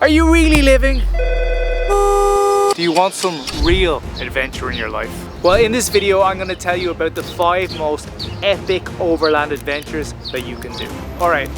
Are you really living? Do you want some real adventure in your life? Well, in this video, I'm going to tell you about the 5 most epic overland adventures that you can do. All right,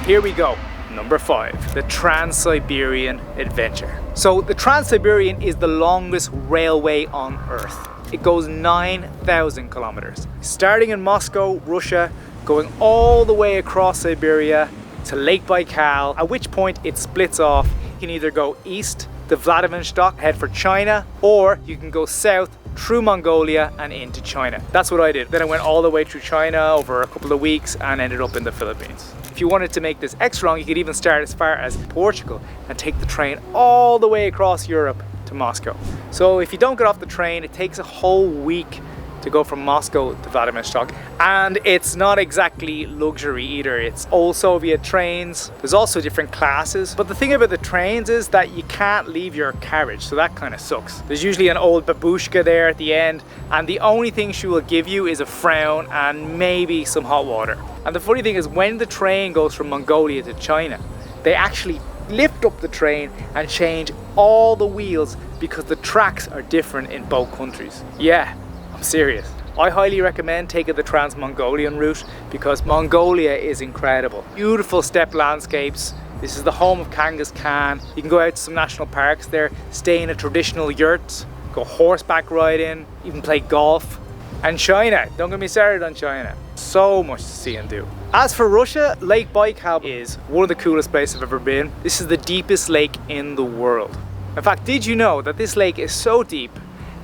here we go. Number 5, the Trans-Siberian Adventure. So the Trans-Siberian is the longest railway on Earth. It goes 9,000 kilometers. Starting in Moscow, Russia, going all the way across Siberia to Lake Baikal, at which point it splits off. You can either go east to Vladivostok, head for China, or you can go south through Mongolia and into China. That's what I did. Then I went all the way through China over a couple of weeks and ended up in the Philippines. If you wanted to make this extra long, you could even start as far as Portugal and take the train all the way across Europe to Moscow. So if you don't get off the train, it takes a whole week to go from Moscow to Vladivostok, and it's not exactly luxury either. It's old Soviet trains. There's also different classes, but the thing about the trains is that you can't leave your carriage, so that kind of sucks. There's usually an old babushka there at the end, and the only thing she will give you is a frown and maybe some hot water. And the funny thing is, when the train goes from Mongolia to China, they actually lift up the train and change all the wheels because the tracks are different in both countries. Yeah, I'm serious. I highly recommend taking the Trans-Mongolian route because Mongolia is incredible. Beautiful steppe landscapes. This is the home of Kangas Khan. You can go out to some national parks there, stay in a traditional yurt, go horseback riding, even play golf. And China, don't get me started on China. So much to see and do. As for Russia, Lake Baikal is one of the coolest places I've ever been. This is the deepest lake in the world. In fact, did you know that this lake is so deep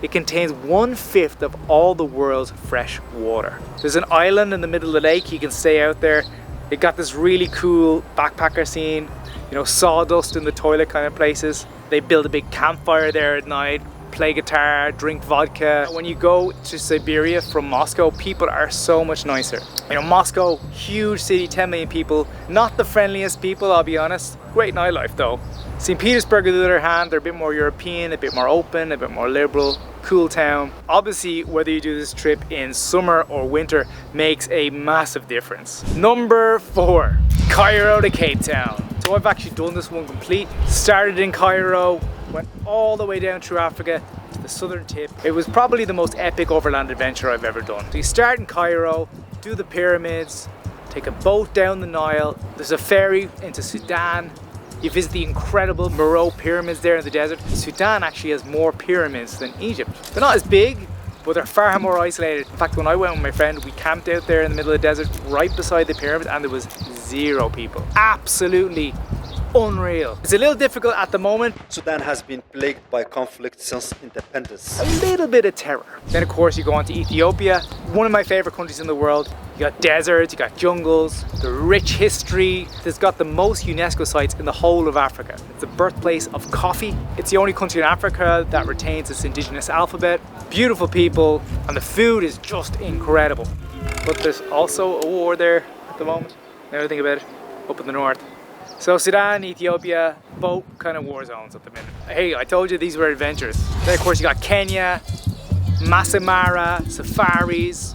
it contains 1/5 of all the world's fresh water? There's an island in the middle of the lake. You can stay out there. It got this really cool backpacker scene, you know, sawdust in the toilet kind of places. They build a big campfire there at night, play guitar, drink vodka. When you go to Siberia from Moscow, people are so much nicer. You know, Moscow, huge city, 10 million people, not the friendliest people, I'll be honest. Great nightlife though. St. Petersburg, on the other hand, they're a bit more European, a bit more open, a bit more liberal, cool town. Obviously, whether you do this trip in summer or winter makes a massive difference. Number 4, Cairo to Cape Town. So I've actually done this one complete. Started in Cairo, went all the way down through Africa to the southern tip. It was probably the most epic overland adventure I've ever done. So you start in Cairo, do the pyramids, take a boat down the Nile. There's a ferry into Sudan. You visit the incredible Meroe pyramids there in the desert. Sudan actually has more pyramids than Egypt. They're not as big, but they're far more isolated. In fact, when I went with my friend, we camped out there in the middle of the desert right beside the pyramid and there was 0 people. Absolutely unreal. It's a little difficult at the moment. Sudan has been plagued by conflict since independence. A little bit of terror. Then of course you go on to Ethiopia, one of my favorite countries in the world. You got deserts, you got jungles, the rich history. It's got the most UNESCO sites in the whole of Africa. It's the birthplace of coffee. It's the only country in Africa that retains its indigenous alphabet. Beautiful people, and the food is just incredible. But there's also a war there at the moment. Now I think about it, up in the north. So Sudan, Ethiopia, both kind of war zones at the minute. Hey, I told you these were adventures. Then of course you got Kenya, Masai Mara, safaris,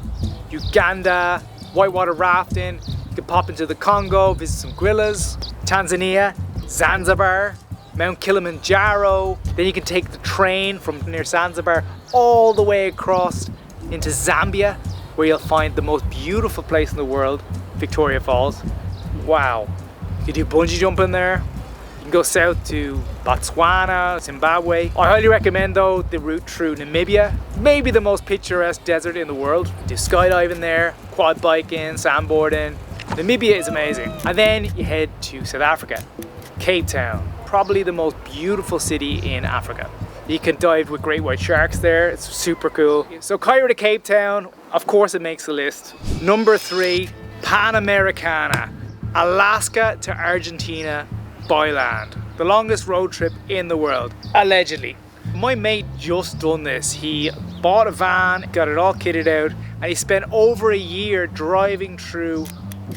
Uganda, whitewater rafting. You can pop into the Congo, visit some gorillas. Tanzania, Zanzibar, Mount Kilimanjaro. Then you can take the train from near Zanzibar all the way across into Zambia, where you'll find the most beautiful place in the world, Victoria Falls. Wow. You can do bungee jumping there. You can go south to Botswana, Zimbabwe. I highly recommend though the route through Namibia, maybe the most picturesque desert in the world. You can do skydiving there, quad biking, sandboarding. Namibia is amazing. And then you head to South Africa, Cape Town, probably the most beautiful city in Africa. You can dive with great white sharks there, it's super cool. So Cairo to Cape Town, of course it makes the list. Number 3, Panamericana. Alaska to Argentina by land. The longest road trip in the world, allegedly. My mate just done this. He bought a van, got it all kitted out, and he spent over a year driving through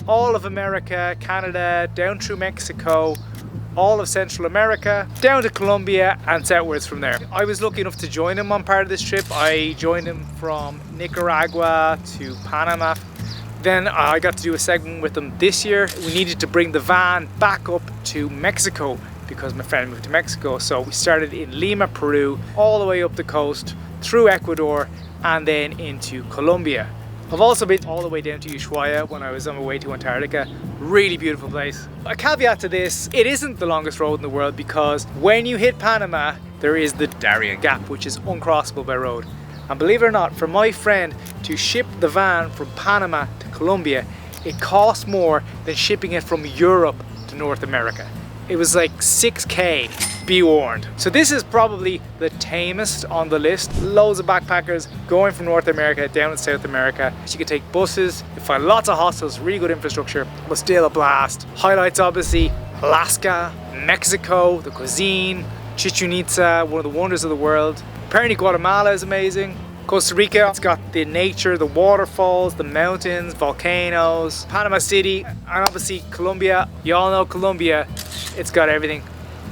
all of America, Canada, down through Mexico, all of Central America, down to Colombia and southwards from there. I was lucky enough to join him on part of this trip. I joined him from Nicaragua to Panama. Then I got to do a segment with them this year. We needed to bring the van back up to Mexico because my friend moved to Mexico. So we started in Lima, Peru, all the way up the coast, through Ecuador, and then into Colombia. I've also been all the way down to Ushuaia when I was on my way to Antarctica. Really beautiful place. A caveat to this, it isn't the longest road in the world because when you hit Panama, there is the Darien Gap, which is uncrossable by road. And believe it or not, for my friend to ship the van from Panama to Colombia, it cost more than shipping it from Europe to North America. It was like 6K, be warned. So this is probably the tamest on the list. Loads of backpackers going from North America down to South America. So you can take buses, you find lots of hostels, really good infrastructure, but still a blast. Highlights obviously, Alaska, Mexico, the cuisine, Chichen Itza, one of the wonders of the world. Apparently Guatemala is amazing. Costa Rica, it's got the nature, the waterfalls, the mountains, volcanoes, Panama City, and obviously Colombia. You all know Colombia, it's got everything.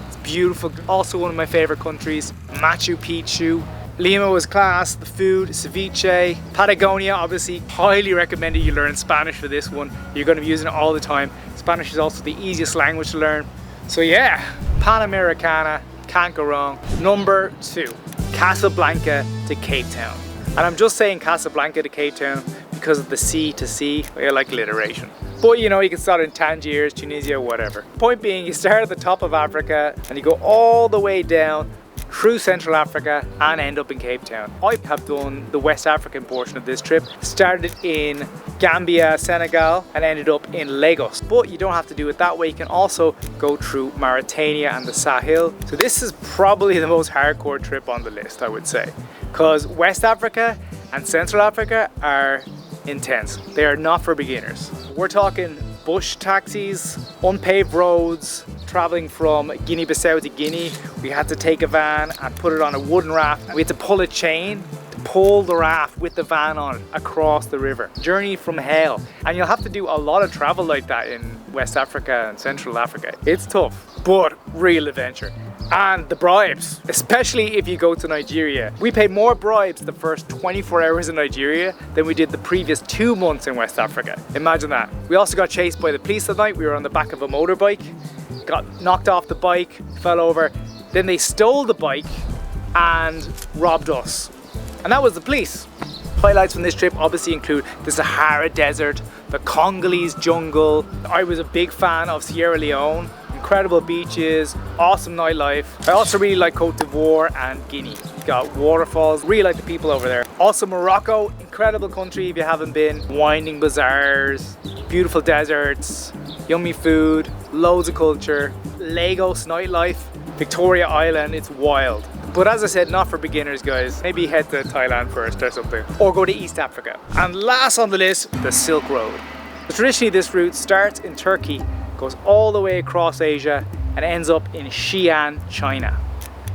It's beautiful. Also one of my favorite countries, Machu Picchu. Lima was class, the food, ceviche. Patagonia, obviously, highly recommended you learn Spanish for this one. You're going to be using it all the time. Spanish is also the easiest language to learn. So yeah, Panamericana, can't go wrong. Number 2, Casablanca to Cape Town. And I'm just saying Casablanca to Cape Town because of the sea to sea. I like alliteration. But you know, you can start in Tangiers, Tunisia, whatever. Point being, you start at the top of Africa and you go all the way down through Central Africa and end up in Cape Town. I have done the West African portion of this trip. Started in Gambia, Senegal, and ended up in Lagos. But you don't have to do it that way. You can also go through Mauritania and the Sahel. So this is probably the most hardcore trip on the list, I would say. Because West Africa and Central Africa are intense. They are not for beginners. We're talking bush taxis, unpaved roads, traveling from Guinea-Bissau to Guinea. We had to take a van and put it on a wooden raft. We had to pull a chain to pull the raft with the van on it across the river. Journey from hell. And you'll have to do a lot of travel like that in West Africa and Central Africa. It's tough, but real adventure. And the bribes, especially if you go to Nigeria. We paid more bribes the first 24 hours in Nigeria than we did the previous 2 months in West Africa. Imagine that. We also got chased by the police that night. We were on the back of a motorbike, got knocked off the bike, fell over. Then they stole the bike and robbed us. And that was the police. Highlights from this trip obviously include the Sahara Desert, the Congolese jungle. I was a big fan of Sierra Leone. Incredible beaches, awesome nightlife. I also really like Cote d'Ivoire and Guinea. Got waterfalls, really like the people over there. Also Morocco, incredible country if you haven't been. Winding bazaars, beautiful deserts, yummy food, loads of culture. Lagos nightlife, Victoria Island, it's wild. But as I said, not for beginners, guys. Maybe head to Thailand first or something. Or go to East Africa. And last on the list, the Silk Road. So traditionally this route starts in Turkey, goes all the way across Asia and ends up in Xi'an, China.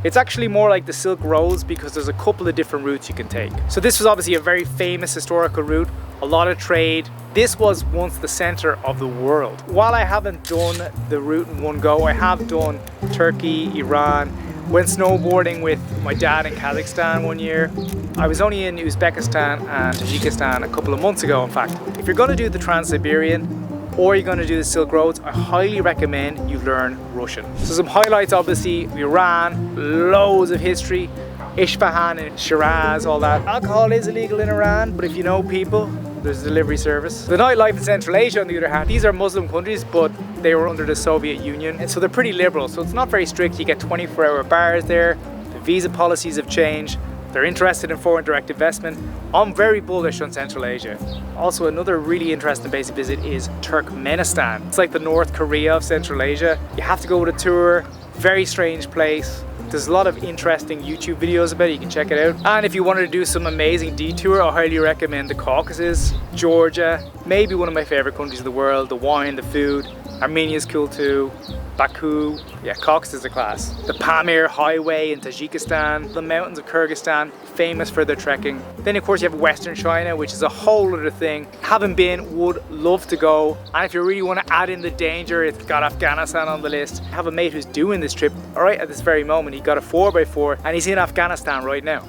It's actually more like the Silk Roads because there's a couple of different routes you can take. So this was obviously a very famous historical route, a lot of trade. This was once the center of the world. While I haven't done the route in one go, I have done Turkey, Iran, went snowboarding with my dad in Kazakhstan one year. I was only in Uzbekistan and Tajikistan a couple of months ago, in fact. If you're gonna do the Trans-Siberian, or you're going to do the Silk Roads, I highly recommend you learn Russian. So some highlights, obviously, Iran, loads of history, Isfahan and Shiraz, all that. Alcohol is illegal in Iran, but if you know people, there's a delivery service. The nightlife in Central Asia, on the other hand, these are Muslim countries, but they were under the Soviet Union, and so they're pretty liberal, so it's not very strict. You get 24-hour bars there, the visa policies have changed, they're interested in foreign direct investment. I'm very bullish on Central Asia. Also, another really interesting place to visit is Turkmenistan. It's like the North Korea of Central Asia. You have to go with a tour, very strange place. There's a lot of interesting YouTube videos about it, you can check it out. And if you wanted to do some amazing detour, I highly recommend the Caucasus, Georgia, maybe one of my favorite countries in the world, the wine, the food. Armenia's cool too, Baku, yeah, Caucasus is a class. The Pamir Highway in Tajikistan, the mountains of Kyrgyzstan, famous for their trekking. Then of course you have Western China, which is a whole other thing. Haven't been, would love to go. And if you really want to add in the danger, it's got Afghanistan on the list. I have a mate who's doing this trip, right at this very moment. He got a 4x4 and he's in Afghanistan right now.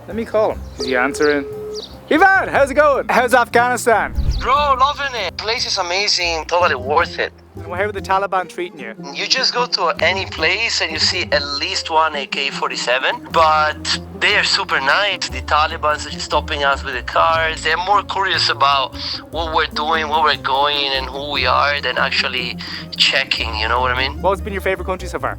Let me call him. Is he answering? Ivan, how's it going? How's Afghanistan? Bro, loving it. Place is amazing, totally worth it. How are the Taliban treating you? You just go to any place and you see at least one AK-47, but they are super nice. The Taliban are just stopping us with the cars. They're more curious about what we're doing, where we're going, and who we are than actually checking, you know what I mean? What's been your favorite country so far?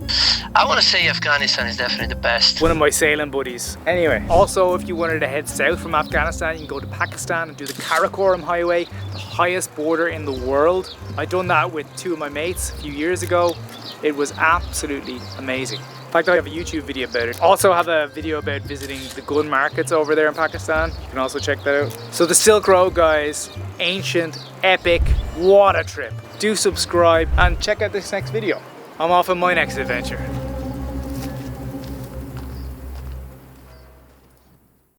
I want to say Afghanistan is definitely the best. One of my sailing buddies. Anyway, also if you wanted to head south from Afghanistan, you can go to Pakistan and do the Karakoram Highway, the highest border in the world. I done that with two of my mates a few years ago. It was absolutely amazing. In fact, I have a YouTube video about it. Also have a video about visiting the gun markets over there in Pakistan. You can also check that out. So the Silk Road, guys, ancient, epic, what a trip. Do subscribe and check out this next video. I'm off on my next adventure.